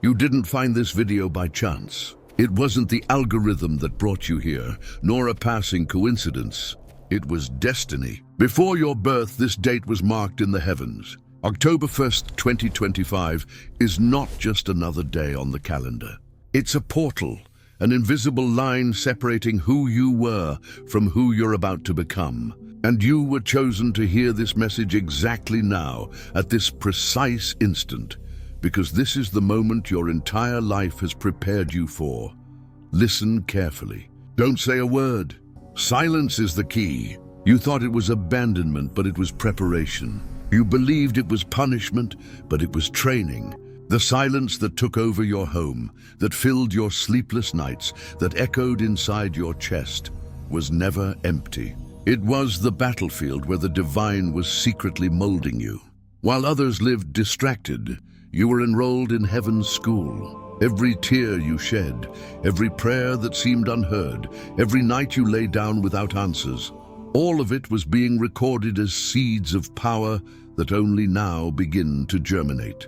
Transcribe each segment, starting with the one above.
You didn't find this video by chance. It wasn't the algorithm that brought you here, nor a passing coincidence. It was destiny. Before your birth, this date was marked in the heavens. October 1st, 2025 is not just another day on the calendar. It's a portal, an invisible line separating who you were from who you're about to become. And you were chosen to hear this message exactly now, at this precise instant, because this is the moment your entire life has prepared you for. Listen carefully. Don't say a word. Silence is the key. You thought it was abandonment, but it was preparation. You believed it was punishment, but it was training. The silence that took over your home, that filled your sleepless nights, that echoed inside your chest, was never empty. It was the battlefield where the divine was secretly molding you. While others lived distracted, you were enrolled in heaven's school. Every tear you shed, every prayer that seemed unheard, every night you lay down without answers, all of it was being recorded as seeds of power that only now begin to germinate.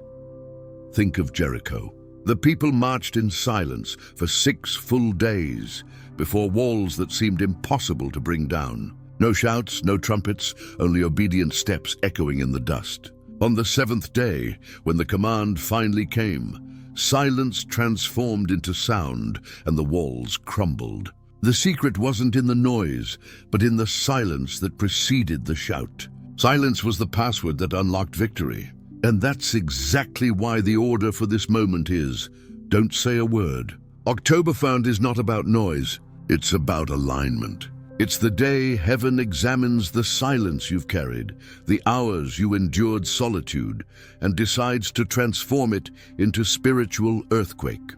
Think of Jericho. The people marched in silence for 6 full days before walls that seemed impossible to bring down. No shouts, no trumpets, only obedient steps echoing in the dust. On the 7th day, when the command finally came, silence transformed into sound and the walls crumbled. The secret wasn't in the noise, but in the silence that preceded the shout. Silence was the password that unlocked victory. And that's exactly why the order for this moment is, don't say a word. October 1st is not about noise, it's about alignment. It's the day heaven examines the silence you've carried, the hours you endured solitude, and decides to transform it into spiritual earthquake.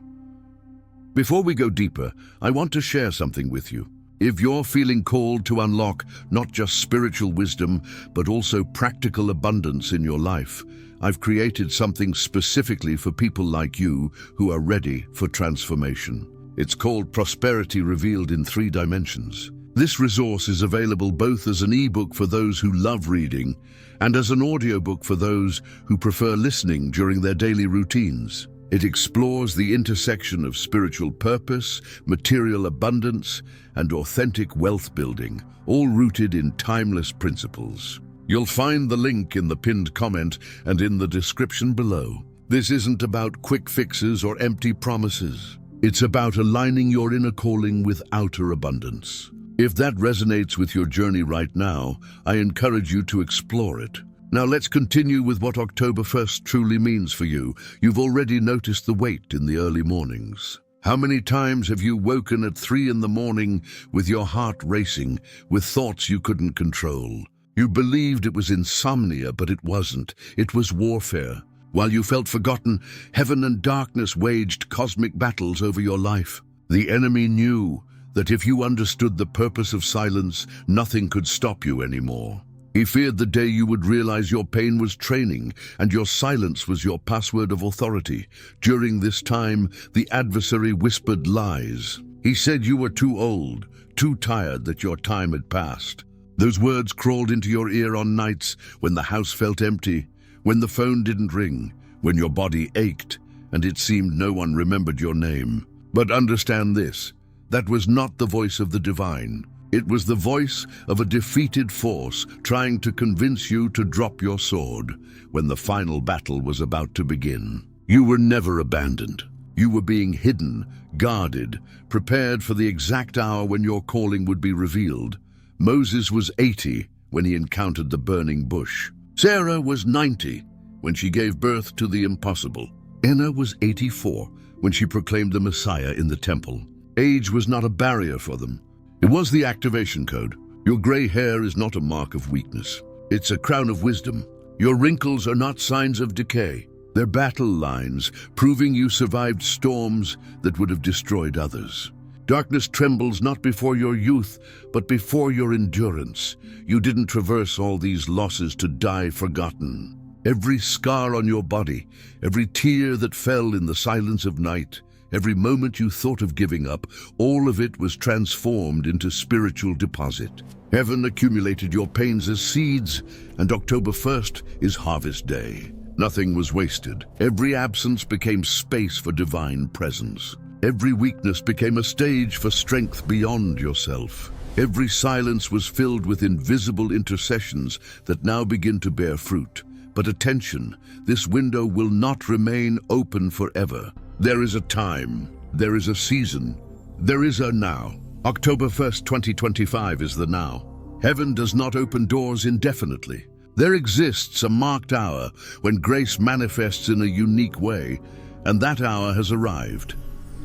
Before we go deeper, I want to share something with you. If you're feeling called to unlock not just spiritual wisdom, but also practical abundance in your life, I've created something specifically for people like you who are ready for transformation. It's called Prosperity Revealed in 3 Dimensions. This resource is available both as an ebook for those who love reading and as an audiobook for those who prefer listening during their daily routines. It explores the intersection of spiritual purpose, material abundance, and authentic wealth building, all rooted in timeless principles. You'll find the link in the pinned comment and in the description below. This isn't about quick fixes or empty promises. It's about aligning your inner calling with outer abundance. If that resonates with your journey right now, I encourage you to explore it. Now let's continue with what October 1st truly means for you. You've already noticed the wait in the early mornings. How many times have you woken at 3 in the morning with your heart racing, with thoughts you couldn't control? You believed it was insomnia, but it wasn't. It was warfare. While you felt forgotten, heaven and darkness waged cosmic battles over your life. The enemy knew that if you understood the purpose of silence, nothing could stop you anymore. He feared the day you would realize your pain was training and your silence was your password of authority. During this time, the adversary whispered lies. He said you were too old, too tired, that your time had passed. Those words crawled into your ear on nights when the house felt empty, when the phone didn't ring, when your body ached, and it seemed no one remembered your name. But understand this. That was not the voice of the divine. It was the voice of a defeated force trying to convince you to drop your sword when the final battle was about to begin. You were never abandoned. You were being hidden, guarded, prepared for the exact hour when your calling would be revealed. Moses was 80 when he encountered the burning bush. Sarah was 90 when she gave birth to the impossible. Anna was 84 when she proclaimed the Messiah in the temple. Age was not a barrier for them. It was the activation code. Your gray hair is not a mark of weakness. It's a crown of wisdom. Your wrinkles are not signs of decay. They're battle lines, proving you survived storms that would have destroyed others. Darkness trembles not before your youth, but before your endurance. You didn't traverse all these losses to die forgotten. Every scar on your body, every tear that fell in the silence of night, every moment you thought of giving up, all of it was transformed into spiritual deposit. Heaven accumulated your pains as seeds, and October 1st is harvest day. Nothing was wasted. Every absence became space for divine presence. Every weakness became a stage for strength beyond yourself. Every silence was filled with invisible intercessions that now begin to bear fruit. But attention, this window will not remain open forever. There is a time, there is a season, there is a now. October 1st, 2025 is the now. Heaven does not open doors indefinitely. There exists a marked hour when grace manifests in a unique way, and that hour has arrived.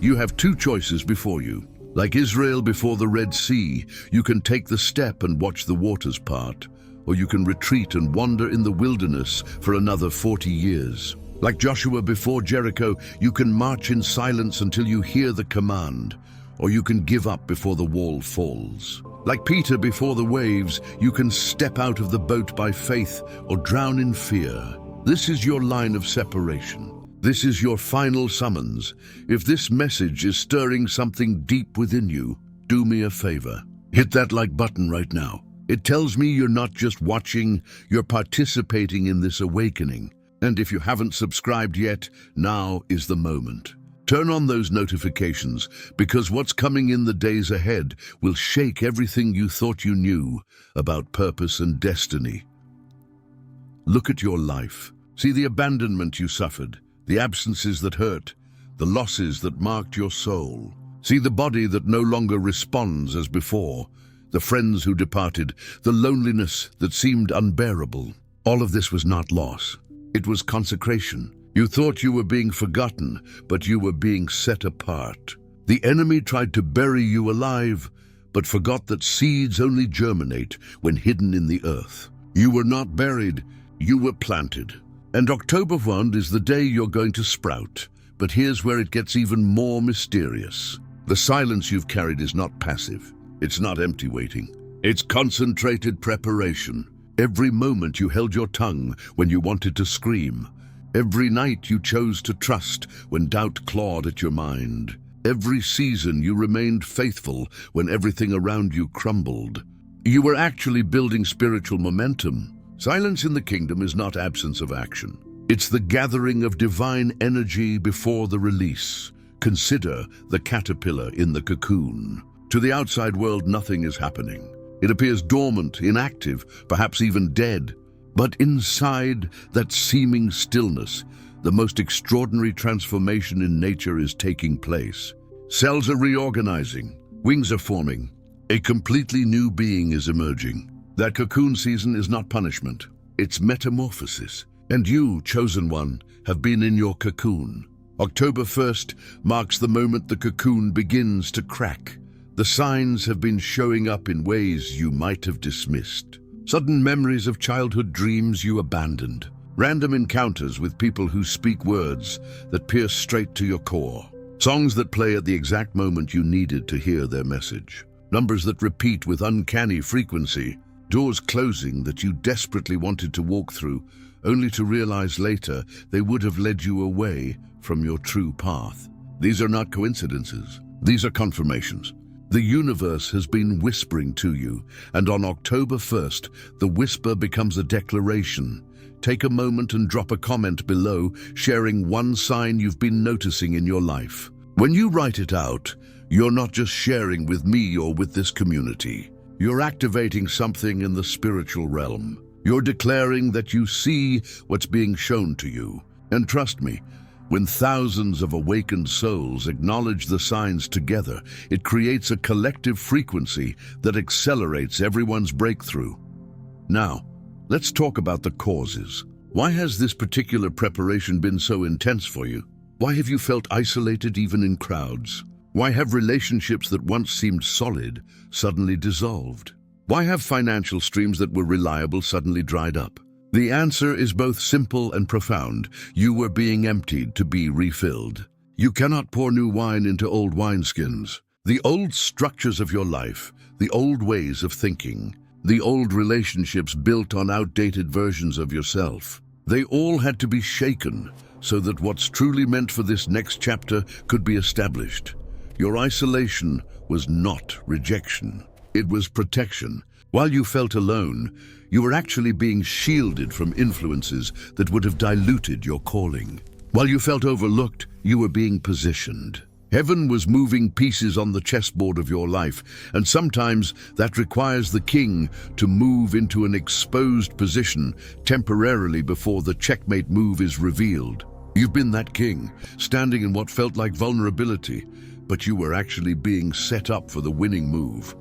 You have two choices before you. Like Israel before the Red Sea, you can take the step and watch the waters part, or you can retreat and wander in the wilderness for another 40 years. Like Joshua before Jericho, you can march in silence until you hear the command, or you can give up before the wall falls. Like Peter before the waves, you can step out of the boat by faith or drown in fear. This is your line of separation. This is your final summons. If this message is stirring something deep within you, do me a favor. Hit that like button right now. It tells me you're not just watching, you're participating in this awakening. And if you haven't subscribed yet, now is the moment. Turn on those notifications, because what's coming in the days ahead will shake everything you thought you knew about purpose and destiny. Look at your life. See the abandonment you suffered, the absences that hurt, the losses that marked your soul. See the body that no longer responds as before, the friends who departed, the loneliness that seemed unbearable. All of this was not loss. It was consecration. You thought you were being forgotten, but you were being set apart. The enemy tried to bury you alive, but forgot that seeds only germinate when hidden in the earth. You were not buried, you were planted. And October 1 is the day you're going to sprout. But here's where it gets even more mysterious. The silence you've carried is not passive. It's not empty waiting. It's concentrated preparation. Every moment you held your tongue when you wanted to scream. Every night you chose to trust when doubt clawed at your mind. Every season you remained faithful when everything around you crumbled. You were actually building spiritual momentum. Silence in the kingdom is not absence of action. It's the gathering of divine energy before the release. Consider the caterpillar in the cocoon. To the outside world, nothing is happening. It appears dormant, inactive, perhaps even dead. But inside that seeming stillness, the most extraordinary transformation in nature is taking place. Cells are reorganizing, wings are forming, a completely new being is emerging. That cocoon season is not punishment, it's metamorphosis. And you, chosen one, have been in your cocoon. October 1st marks the moment the cocoon begins to crack. The signs have been showing up in ways you might have dismissed. Sudden memories of childhood dreams you abandoned. Random encounters with people who speak words that pierce straight to your core. Songs that play at the exact moment you needed to hear their message. Numbers that repeat with uncanny frequency. Doors closing that you desperately wanted to walk through, only to realize later they would have led you away from your true path. These are not coincidences. These are confirmations. The universe has been whispering to you, and on October 1st, the whisper becomes a declaration. Take a moment and drop a comment below, sharing one sign you've been noticing in your life. When you write it out, you're not just sharing with me or with this community. You're activating something in the spiritual realm. You're declaring that you see what's being shown to you. And trust me, when thousands of awakened souls acknowledge the signs together, it creates a collective frequency that accelerates everyone's breakthrough. Now, let's talk about the causes. Why has this particular preparation been so intense for you? Why have you felt isolated even in crowds? Why have relationships that once seemed solid suddenly dissolved? Why have financial streams that were reliable suddenly dried up? The answer is both simple and profound. You were being emptied to be refilled. You cannot pour new wine into old wineskins. The old structures of your life, the old ways of thinking, the old relationships built on outdated versions of yourself, they all had to be shaken so that what's truly meant for this next chapter could be established. Your isolation was not rejection. It was protection. While you felt alone, you were actually being shielded from influences that would have diluted your calling. While you felt overlooked, you were being positioned. Heaven was moving pieces on the chessboard of your life, and sometimes that requires the king to move into an exposed position temporarily before the checkmate move is revealed. You've been that king, standing in what felt like vulnerability, but you were actually being set up for the winning move.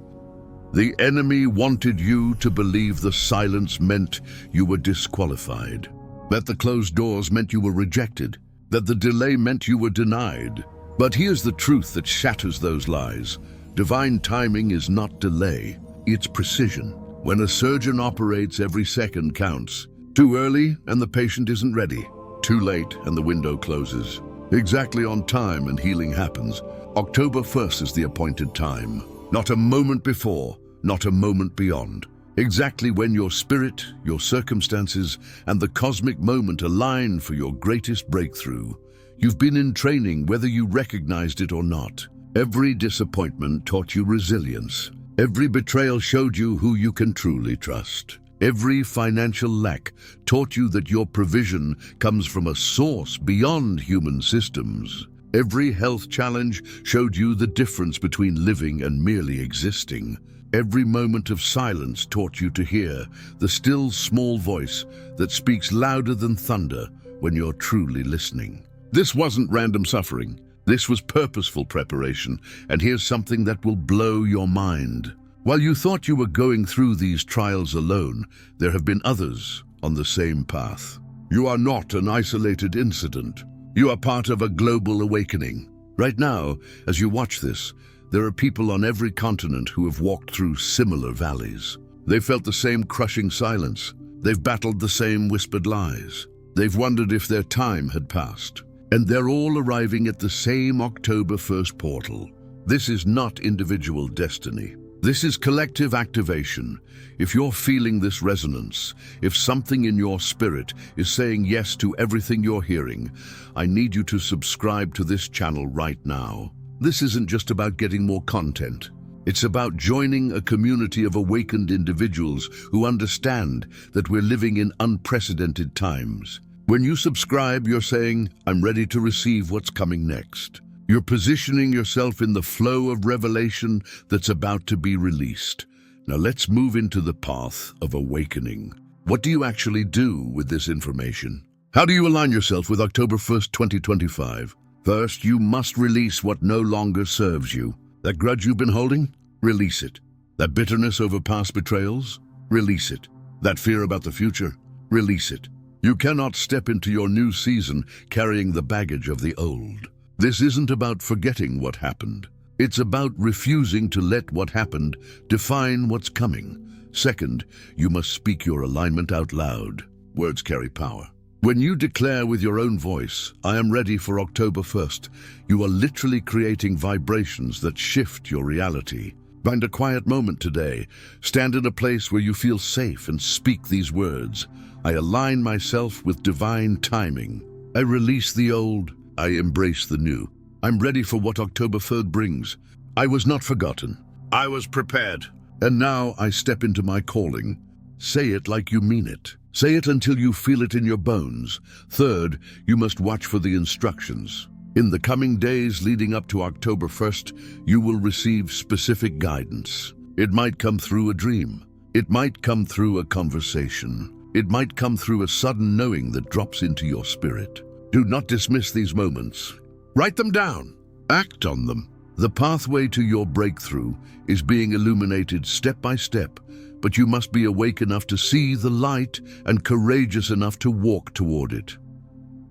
The enemy wanted you to believe the silence meant you were disqualified, that the closed doors meant you were rejected, that the delay meant you were denied. But here's the truth that shatters those lies. Divine timing is not delay, it's precision. When a surgeon operates, every second counts. Too early and the patient isn't ready. Too late and the window closes. Exactly on time and healing happens. October 1st is the appointed time. Not a moment before, not a moment beyond. Exactly when your spirit, your circumstances, and the cosmic moment align for your greatest breakthrough. You've been in training whether you recognized it or not. Every disappointment taught you resilience. Every betrayal showed you who you can truly trust. Every financial lack taught you that your provision comes from a source beyond human systems. Every health challenge showed you the difference between living and merely existing. Every moment of silence taught you to hear the still small voice that speaks louder than thunder when you're truly listening. This wasn't random suffering. This was purposeful preparation, and here's something that will blow your mind. While you thought you were going through these trials alone, there have been others on the same path. You are not an isolated incident. You are part of a global awakening. Right now, as you watch this, there are people on every continent who have walked through similar valleys. They've felt the same crushing silence. They've battled the same whispered lies. They've wondered if their time had passed. And they're all arriving at the same October 1st portal. This is not individual destiny. This is collective activation. If you're feeling this resonance, if something in your spirit is saying yes to everything you're hearing, I need you to subscribe to this channel right now. This isn't just about getting more content. It's about joining a community of awakened individuals who understand that we're living in unprecedented times. When you subscribe, you're saying, I'm ready to receive what's coming next. You're positioning yourself in the flow of revelation that's about to be released. Now let's move into the path of awakening. What do you actually do with this information? How do you align yourself with October 1st, 2025? First, you must release what no longer serves you. That grudge you've been holding? Release it. That bitterness over past betrayals? Release it. That fear about the future? Release it. You cannot step into your new season carrying the baggage of the old. This isn't about forgetting what happened. It's about refusing to let what happened define what's coming. Second, you must speak your alignment out loud. Words carry power. When you declare with your own voice, I am ready for October 1st, you are literally creating vibrations that shift your reality. Find a quiet moment today. Stand in a place where you feel safe and speak these words. I align myself with divine timing. I release the old. I embrace the new. I'm ready for what October 3rd brings. I was not forgotten. I was prepared. And now I step into my calling. Say it like you mean it. Say it until you feel it in your bones. Third, you must watch for the instructions. In the coming days leading up to October 1st, you will receive specific guidance. It might come through a dream. It might come through a conversation. It might come through a sudden knowing that drops into your spirit. Do not dismiss these moments. Write them down. Act on them. The pathway to your breakthrough is being illuminated step by step, but you must be awake enough to see the light and courageous enough to walk toward it.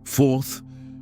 Fourth,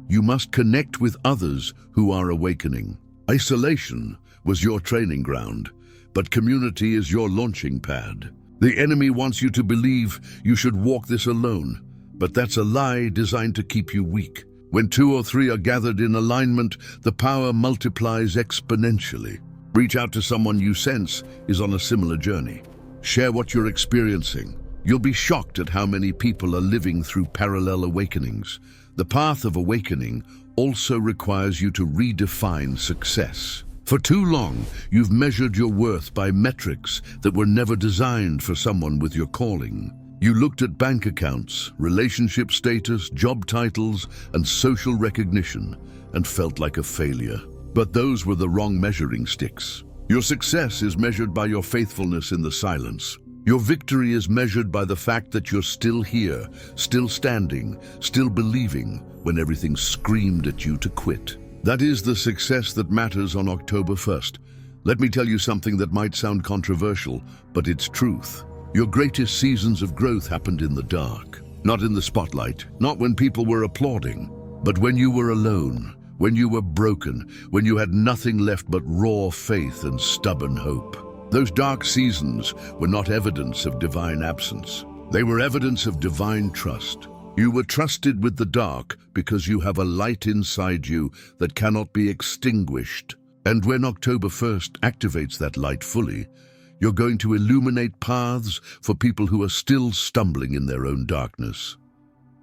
you must connect with others who are awakening. Isolation was your training ground, but community is your launching pad. The enemy wants you to believe you should walk this alone, but that's a lie designed to keep you weak. When 2 or 3 are gathered in alignment, the power multiplies exponentially. Reach out to someone you sense is on a similar journey. Share what you're experiencing. You'll be shocked at how many people are living through parallel awakenings. The path of awakening also requires you to redefine success. For too long, you've measured your worth by metrics that were never designed for someone with your calling. You looked at bank accounts, relationship status, job titles, and social recognition, and felt like a failure. But those were the wrong measuring sticks. Your success is measured by your faithfulness in the silence. Your victory is measured by the fact that you're still here, still standing, still believing when everything screamed at you to quit. That is the success that matters on October 1st. Let me tell you something that might sound controversial, but it's truth. Your greatest seasons of growth happened in the dark, not in the spotlight, not when people were applauding, but when you were alone, when you were broken, when you had nothing left but raw faith and stubborn hope. Those dark seasons were not evidence of divine absence. They were evidence of divine trust. You were trusted with the dark because you have a light inside you that cannot be extinguished. And when October 1st activates that light fully, you're going to illuminate paths for people who are still stumbling in their own darkness.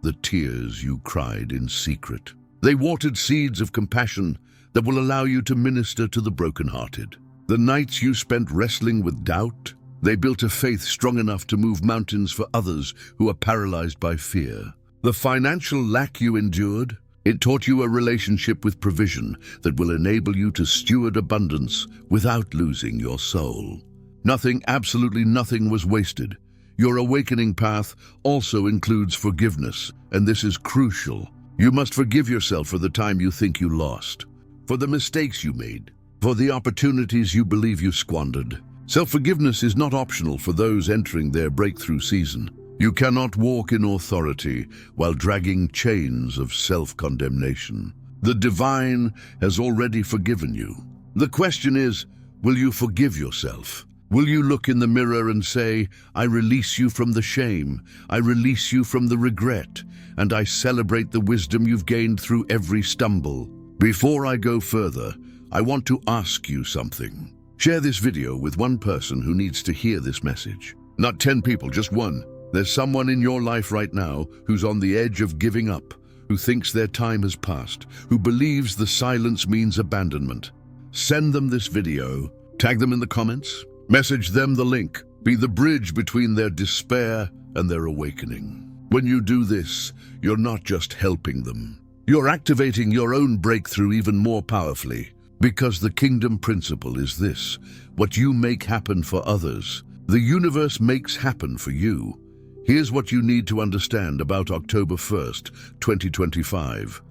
The tears you cried in secret. They watered seeds of compassion that will allow you to minister to the brokenhearted. The nights you spent wrestling with doubt, they built a faith strong enough to move mountains for others who are paralyzed by fear. The financial lack you endured, it taught you a relationship with provision that will enable you to steward abundance without losing your soul. Nothing, absolutely nothing was wasted. Your awakening path also includes forgiveness, and this is crucial. You must forgive yourself for the time you think you lost, for the mistakes you made, for the opportunities you believe you squandered. Self-forgiveness is not optional for those entering their breakthrough season. You cannot walk in authority while dragging chains of self-condemnation. The divine has already forgiven you. The question is, will you forgive yourself? Will you look in the mirror and say, I release you from the shame, I release you from the regret, and I celebrate the wisdom you've gained through every stumble? Before I go further, I want to ask you something. Share this video with one person who needs to hear this message. Not 10 people, just one. There's someone in your life right now who's on the edge of giving up, who thinks their time has passed, who believes the silence means abandonment. Send them this video, tag them in the comments, message them the link. Be the bridge between their despair and their awakening. When you do this, you're not just helping them. You're activating your own breakthrough even more powerfully. Because the kingdom principle is this: what you make happen for others, the universe makes happen for you. Here's what you need to understand about October 1st, 2025.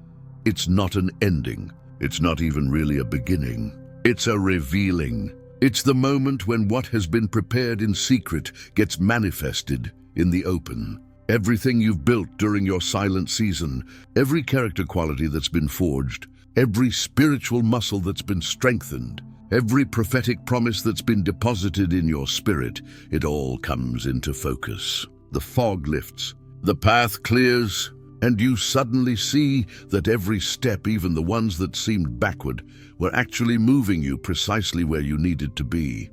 It's not an ending. It's not even really a beginning. It's a revealing. It's the moment when what has been prepared in secret gets manifested in the open. Everything you've built during your silent season, every character quality that's been forged, every spiritual muscle that's been strengthened, every prophetic promise that's been deposited in your spirit, it all comes into focus. The fog lifts, the path clears, and you suddenly see that every step, even the ones that seemed backward, were actually moving you precisely where you needed to be.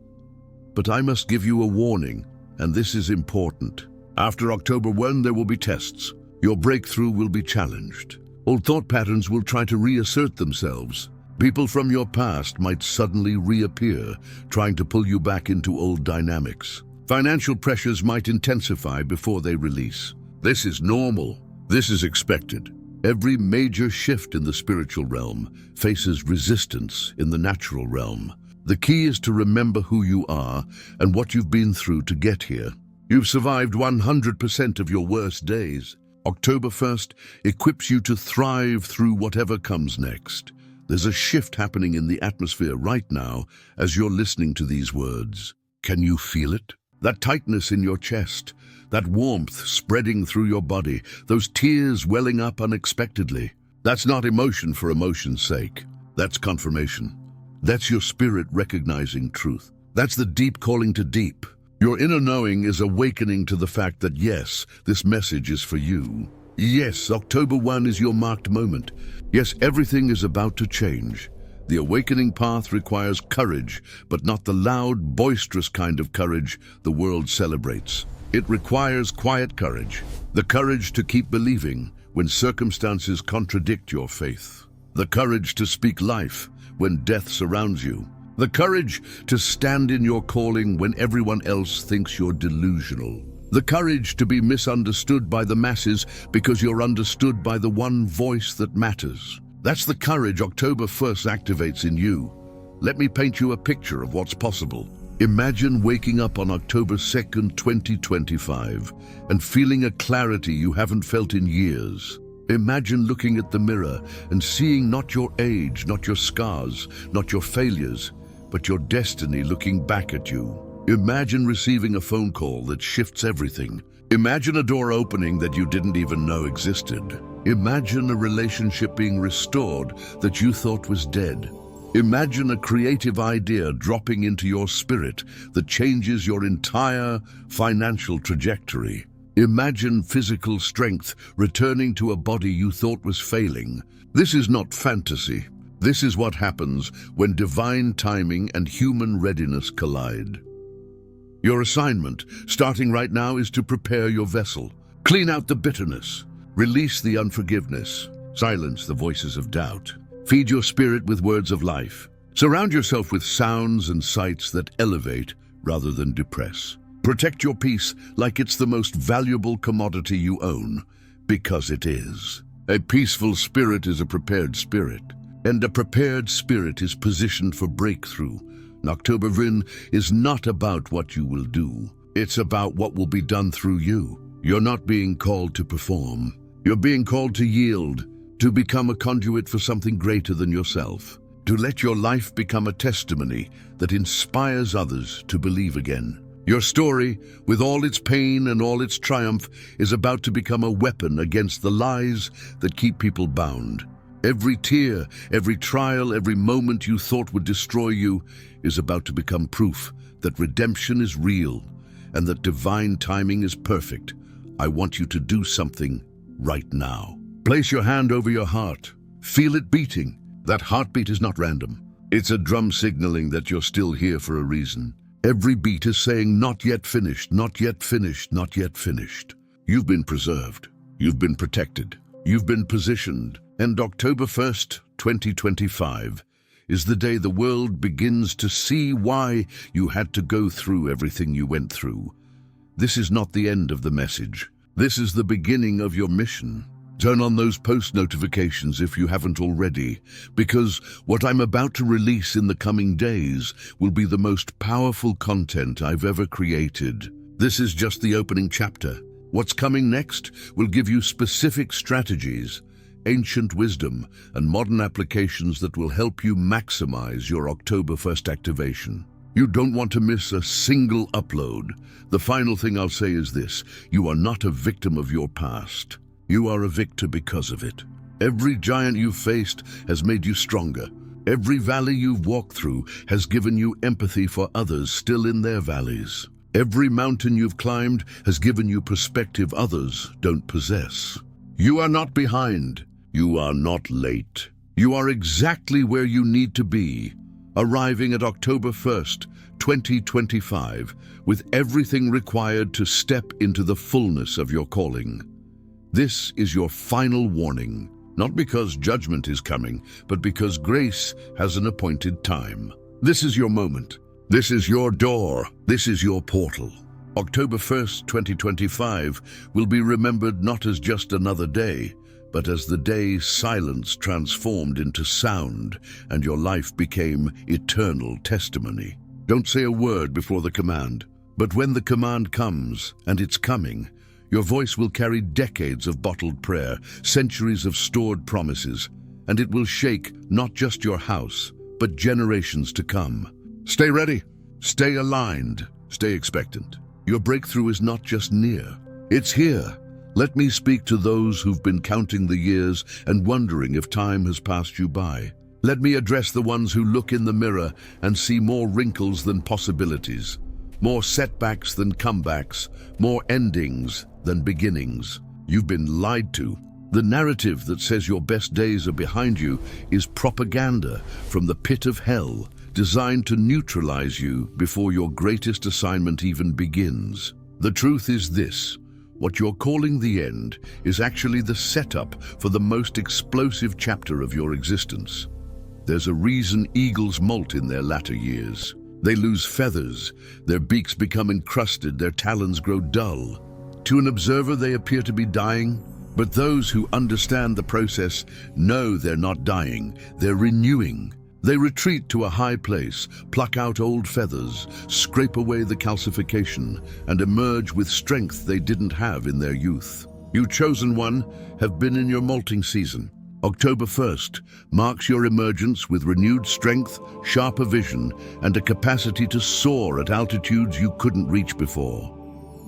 But I must give you a warning, and this is important. After October 1, there will be tests. Your breakthrough will be challenged. Old thought patterns will try to reassert themselves. People from your past might suddenly reappear, trying to pull you back into old dynamics. Financial pressures might intensify before they release. This is normal. This is expected. Every major shift in the spiritual realm faces resistance in the natural realm. The key is to remember who you are and what you've been through to get here. You've survived 100% of your worst days. October 1st equips you to thrive through whatever comes next. There's a shift happening in the atmosphere right now as you're listening to these words. Can you feel it? That tightness in your chest, that warmth spreading through your body, those tears welling up unexpectedly. That's not emotion for emotion's sake. That's confirmation. That's your spirit recognizing truth. That's the deep calling to deep. Your inner knowing is awakening to the fact that yes, this message is for you. Yes, October 1 is your marked moment. Yes, everything is about to change. The awakening path requires courage, but not the loud, boisterous kind of courage the world celebrates. It requires quiet courage, the courage to keep believing when circumstances contradict your faith. The courage to speak life when death surrounds you. The courage to stand in your calling when everyone else thinks you're delusional. The courage to be misunderstood by the masses because you're understood by the one voice that matters. That's the courage October 1st activates in you. Let me paint you a picture of what's possible. Imagine waking up on October 2nd, 2025, and feeling a clarity you haven't felt in years. Imagine looking at the mirror and seeing not your age, not your scars, not your failures, but your destiny looking back at you. Imagine receiving a phone call that shifts everything. Imagine a door opening that you didn't even know existed. Imagine a relationship being restored that you thought was dead. Imagine a creative idea dropping into your spirit that changes your entire financial trajectory. Imagine physical strength returning to a body you thought was failing. This is not fantasy. This is what happens when divine timing and human readiness collide. Your assignment, starting right now, is to prepare your vessel. Clean out the bitterness. Release the unforgiveness. Silence the voices of doubt. Feed your spirit with words of life. Surround yourself with sounds and sights that elevate rather than depress. Protect your peace like it's the most valuable commodity you own, because it is. A peaceful spirit is a prepared spirit, and a prepared spirit is positioned for breakthrough. October Vin is not about what you will do. It's about what will be done through you. You're not being called to perform. You're being called to yield, to become a conduit for something greater than yourself, to let your life become a testimony that inspires others to believe again. Your story, with all its pain and all its triumph, is about to become a weapon against the lies that keep people bound. Every tear, every trial, every moment you thought would destroy you is about to become proof that redemption is real and that divine timing is perfect. I want you to do something right now. Place your hand over your heart. Feel it beating. That heartbeat is not random. It's a drum signaling that you're still here for a reason. Every beat is saying, not yet finished, not yet finished, not yet finished. You've been preserved. You've been protected. You've been positioned. And October 1st, 2025, is the day the world begins to see why you had to go through everything you went through. This is not the end of the message. This is the beginning of your mission. Turn on those post notifications if you haven't already, because what I'm about to release in the coming days will be the most powerful content I've ever created. This is just the opening chapter. What's coming next will give you specific strategies, ancient wisdom, and modern applications that will help you maximize your October 1st activation. You don't want to miss a single upload. The final thing I'll say is this: you are not a victim of your past. You are a victor because of it. Every giant you've faced has made you stronger. Every valley you've walked through has given you empathy for others still in their valleys. Every mountain you've climbed has given you perspective others don't possess. You are not behind. You are not late. You are exactly where you need to be, arriving at October 1st, 2025, with everything required to step into the fullness of your calling. This is your final warning, not because judgment is coming, but because grace has an appointed time. This is your moment. This is your door. This is your portal. October 1st, 2025 will be remembered not as just another day, but as the day silence transformed into sound and your life became eternal testimony. Don't say a word before the command, but when the command comes, and it's coming, your voice will carry decades of bottled prayer, centuries of stored promises, and it will shake not just your house, but generations to come. Stay ready, stay aligned, stay expectant. Your breakthrough is not just near, it's here. Let me speak to those who've been counting the years and wondering if time has passed you by. Let me address the ones who look in the mirror and see more wrinkles than possibilities, more setbacks than comebacks, more endings than beginnings. You've been lied to. The narrative that says your best days are behind you is propaganda from the pit of hell, designed to neutralize you before your greatest assignment even begins. The truth is this: What you're calling the end is actually the setup for the most explosive chapter of your existence. There's a reason eagles molt in their latter years. They lose feathers, their beaks become encrusted, their talons grow dull. To an observer, they appear to be dying, but those who understand the process know they're not dying, they're renewing. They retreat to a high place, pluck out old feathers, scrape away the calcification, and emerge with strength they didn't have in their youth. You chosen one have been in your molting season. October 1st marks your emergence with renewed strength, sharper vision, and a capacity to soar at altitudes you couldn't reach before.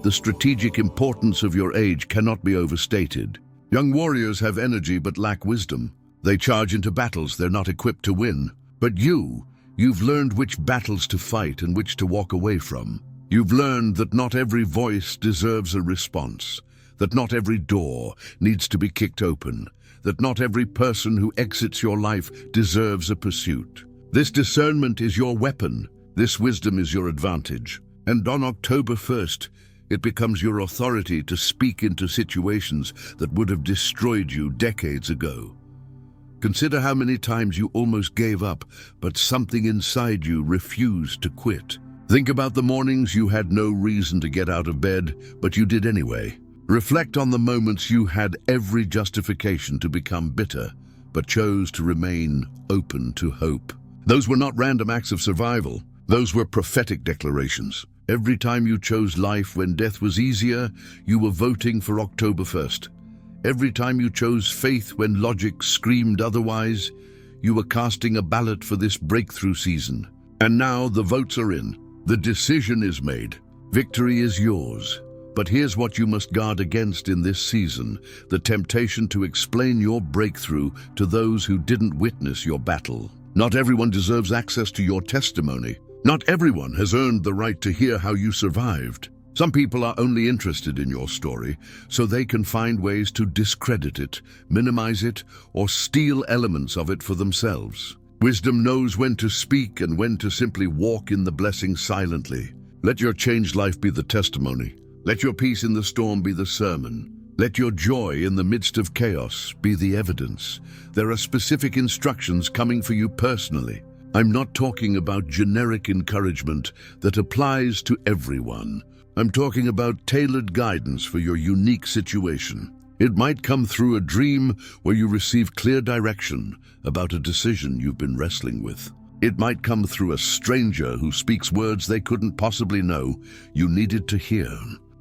The strategic importance of your age cannot be overstated. Young warriors have energy but lack wisdom. They charge into battles they're not equipped to win. But you've learned which battles to fight and which to walk away from. You've learned that not every voice deserves a response, that not every door needs to be kicked open, that not every person who exits your life deserves a pursuit. This discernment is your weapon. This wisdom is your advantage. And on October 1st, it becomes your authority to speak into situations that would have destroyed you decades ago. Consider how many times you almost gave up, but something inside you refused to quit. Think about the mornings you had no reason to get out of bed, but you did anyway. Reflect on the moments you had every justification to become bitter, but chose to remain open to hope. Those were not random acts of survival. Those were prophetic declarations. Every time you chose life when death was easier, you were voting for October 1st. Every time you chose faith when logic screamed otherwise, you were casting a ballot for this breakthrough season. And now the votes are in. The decision is made. Victory is yours. But here's what you must guard against in this season: the temptation to explain your breakthrough to those who didn't witness your battle. Not everyone deserves access to your testimony. Not everyone has earned the right to hear how you survived. Some people are only interested in your story so they can find ways to discredit it, minimize it, or steal elements of it for themselves. Wisdom knows when to speak and when to simply walk in the blessing silently. Let your changed life be the testimony. Let your peace in the storm be the sermon. Let your joy in the midst of chaos be the evidence. There are specific instructions coming for you personally. I'm not talking about generic encouragement that applies to everyone. I'm talking about tailored guidance for your unique situation. It might come through a dream where you receive clear direction about a decision you've been wrestling with. It might come through a stranger who speaks words they couldn't possibly know you needed to hear.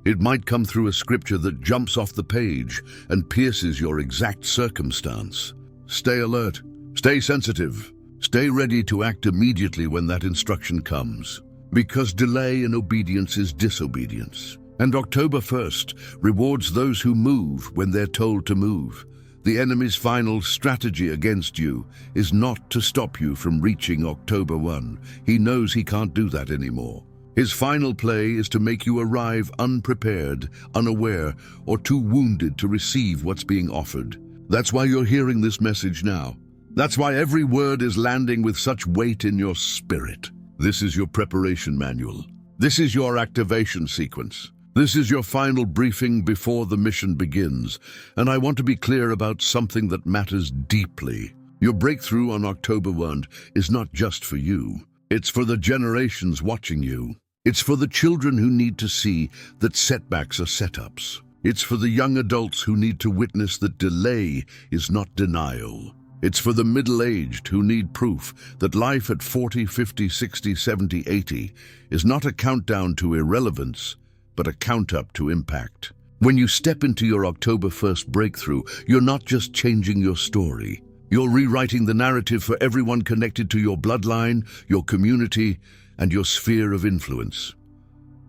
It might come through a scripture that jumps off the page and pierces your exact circumstance. Stay alert, stay sensitive, stay ready to act immediately when that instruction comes. Because delay in obedience is disobedience. And October 1st rewards those who move when they're told to move. The enemy's final strategy against you is not to stop you from reaching October 1. He knows he can't do that anymore. His final play is to make you arrive unprepared, unaware, or too wounded to receive what's being offered. That's why you're hearing this message now. That's why every word is landing with such weight in your spirit. This is your preparation manual. This is your activation sequence. This is your final briefing before the mission begins. And I want to be clear about something that matters deeply. Your breakthrough on October 1 is not just for you. It's for the generations watching you. It's for the children who need to see that setbacks are setups. It's for the young adults who need to witness that delay is not denial. It's for the middle-aged who need proof that life at 40, 50, 60, 70, 80 is not a countdown to irrelevance, but a count-up to impact. When you step into your October 1st breakthrough, you're not just changing your story. You're rewriting the narrative for everyone connected to your bloodline, your community, and your sphere of influence.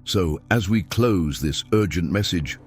So, as we close this urgent message,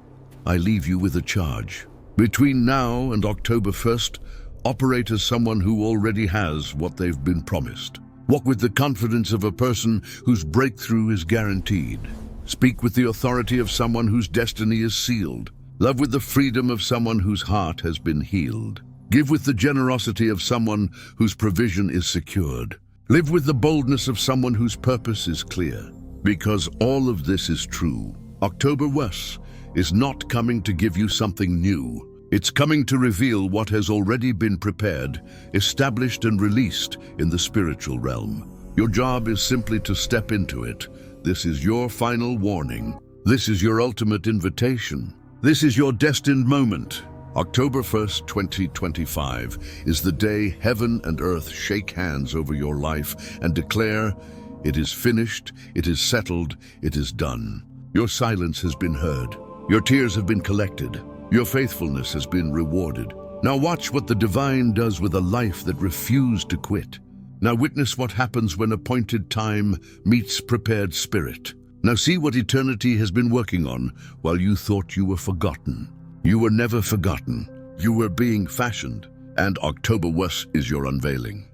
I leave you with a charge. Between now and October 1st, operate as someone who already has what they've been promised. Walk with the confidence of a person whose breakthrough is guaranteed. Speak with the authority of someone whose destiny is sealed. Love with the freedom of someone whose heart has been healed. Give with the generosity of someone whose provision is secured. Live with the boldness of someone whose purpose is clear. Because all of this is true. October 1st is not coming to give you something new. It's coming to reveal what has already been prepared, established and released in the spiritual realm. Your job is simply to step into it. This is your final warning. This is your ultimate invitation. This is your destined moment. October 1st, 2025 is the day heaven and earth shake hands over your life and declare, it is finished, it is settled, it is done. Your silence has been heard. Your tears have been collected. Your faithfulness has been rewarded. Now watch what the divine does with a life that refused to quit. Now witness what happens when appointed time meets prepared spirit. Now see what eternity has been working on while you thought you were forgotten. You were never forgotten. You were being fashioned, and October 1st is your unveiling.